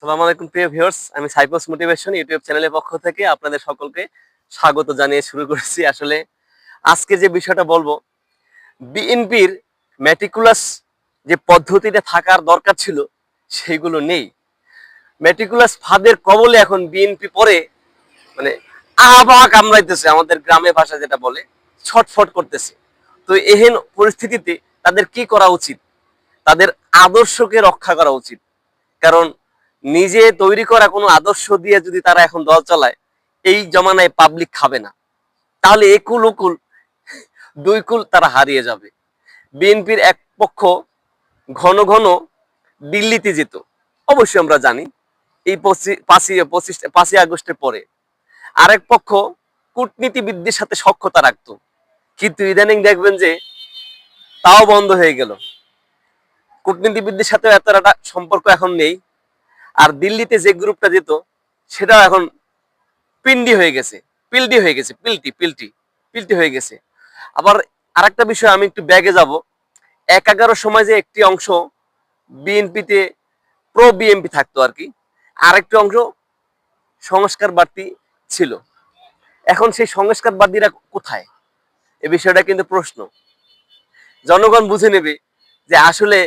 আসসালামু আলাইকুম প্রিয় ভিউয়ার্স, আমি সাইকোস মোটিভেশন ইউটিউব চ্যানেলের পক্ষ থেকে আপনাদের সকলকে স্বাগত জানিয়ে শুরু করছি। আসলে আজকে যে বিষয়টা বলবো, বিএনপির মেটিকুলাস যে পদ্ধতিটা থাকার দরকার ছিল সেইগুলো নেই। মেটিকুলাস ফাঁদের কবলে এখন বিএনপি পরে মানে আবা কামড়াইতেছে, আমাদের গ্রামে ভাষা যেটা বলে ছটফট করতেছে। তো এহেন পরিস্থিতিতে তাদের কি করা উচিত? তাদের আদর্শকে রক্ষা করা উচিত। কারণ নিজে তৈরি করা কোনো আদর্শ দিয়ে যদি তারা এখন দল চালায়, এই জমানায় পাবলিক খাবে না। তাহলে একুল ওকুল দুই কুল তারা হারিয়ে যাবে। বিএনপির এক পক্ষ ঘন ঘন দিল্লিতে যেত, অবশ্যই আমরা জানি এই 5ই আগস্টের পরে। আরেক পক্ষ কূটনীতিবিদদের সাথে সখ্যতা রাখতো, কিন্তু ইদানিং দেখবেন যে তাও বন্ধ হয়ে গেল। কূটনীতিবিদদের সাথে এত একটা সম্পর্ক এখন নেই। আর দিল্লিতে যে গ্রুপটা যেত সেটাও এখন পিন্ডি হয়ে গেছে, পিল্টি হয়ে গেছে, পিল্টি পিল্টি পিল্টি হয়ে গেছে। আবার আরেকটা বিষয়, আমি একটু ব্যাগে যাব। 11 সময় যে একটি অংশ বিএনপিতে প্রো বিএনপি থাকতো আর কি, আরেকটি অংশ সংস্কারবাদী ছিল। এখন সেই সংস্কারবাদীরা কোথায়? এ বিষয়টা কিন্তু প্রশ্ন। জনগণ বুঝে নেবে যে আসলে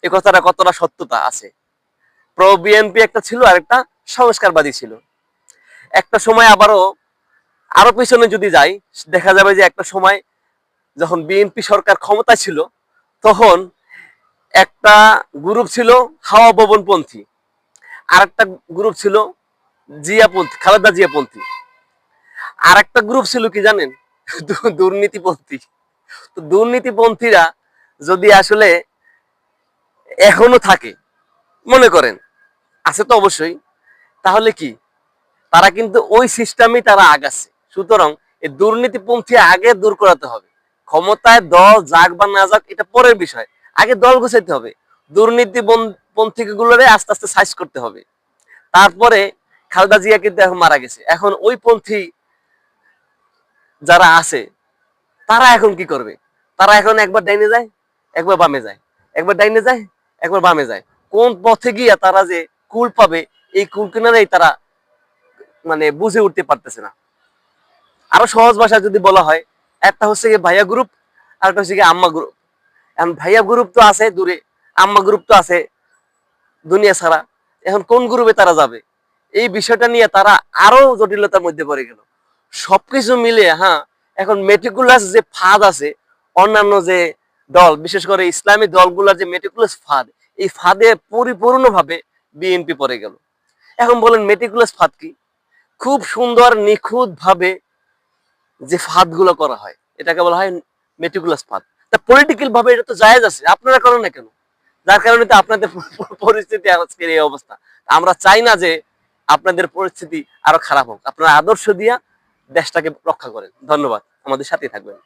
এ কথাটা কতটা সত্যতা আছে। প্রো বিএনপি একটা ছিল, আর একটা সংস্কারবাদী ছিল। একটা সময় আরো পিছনে যদি যাই, দেখা যাবে যে একটা সময় যখন বিএনপি সরকার ক্ষমতায় ছিল, তখন একটা গ্রুপ ছিল হাওয়া ভবনপন্থী, আর একটা গ্রুপ ছিল জিয়াপন্থী, খালেদা জিয়াপন্থী। আর একটা গ্রুপ ছিল কি জানেন? দুর্নীতিপন্থী। তো দুর্নীতিপন্থীরা যদি আসলে এখনো থাকে, মনে করেন আছে তো অবশ্যই, তাহলে কি তারা কিন্তু ওই সিস্টেমই তারা আগাচ্ছে। সুতরাং এই দুর্নীতিপন্থী আগে দূর করাতে হবে। ক্ষমতায় দল যাক বা না যাক এটা পরের বিষয়, আগে দল গোছাইতে হবে। দুর্নীতি পন্থী গুলোরে আস্তে আস্তে সাইজ করতে হবে। তারপরে খালেদা জিয়া কিন্তু এখন মারা গেছে, এখন ওই পন্থী যারা আছে তারা এখন কি করবে? তারা এখন একবার ডাইনে যায়, একবার বামে যায়, একবার ডাইনে যায়, একবার বামে যায়। কোন পথে গিয়া তারা যে কুল পাবে, এই কুল কিনারেই তারা বুঝে উঠতে পারতেছে না। আরো সহজ ভাষায় যদি বলা হয়, একটা হচ্ছে গিয়ে ভাইয়া গ্রুপ, আর একটা হচ্ছে গিয়ে আম্মা গ্রুপ। এখন ভাইয়া গ্রুপ তো আছে দূরে, আম্মা গ্রুপ তো আছে দুনিয়া ছাড়া। এখন কোন গ্রুপে তারা যাবে? এই বিষয়টা নিয়ে তারা আরো জটিলতার মধ্যে পড়ে গেল। সবকিছু মিলে হ্যাঁ, এখন মেটিকুলাস যে ফাঁদ আছে, অন্যান্য যে দল, বিশেষ করে ইসলামী দলগুলোর যে মেটিকুলাস ফাঁদ, এই ফাঁদে পরিপূর্ণভাবে বিএনপি পড়ে গেল। এখন বলেন মেটিকুলাস ফাঁদ কি? খুব সুন্দর নিখুঁত ভাবে যে ফাঁদ গুলো করা হয়, এটাকে বলা হয় মেটিকুলাস ফাঁদ। তা পলিটিক্যাল ভাবে এটা তো জায়েজ আছে, আপনারা করেন না কেন? যার কারণে তো আপনাদের পরিস্থিতি আজকের এই অবস্থা। আমরা চাই না যে আপনাদের পরিস্থিতি আরো খারাপ হোক। আপনারা আদর্শ দিয়া দেশটাকে রক্ষা করেন। ধন্যবাদ, আমাদের সাথে থাকবেন।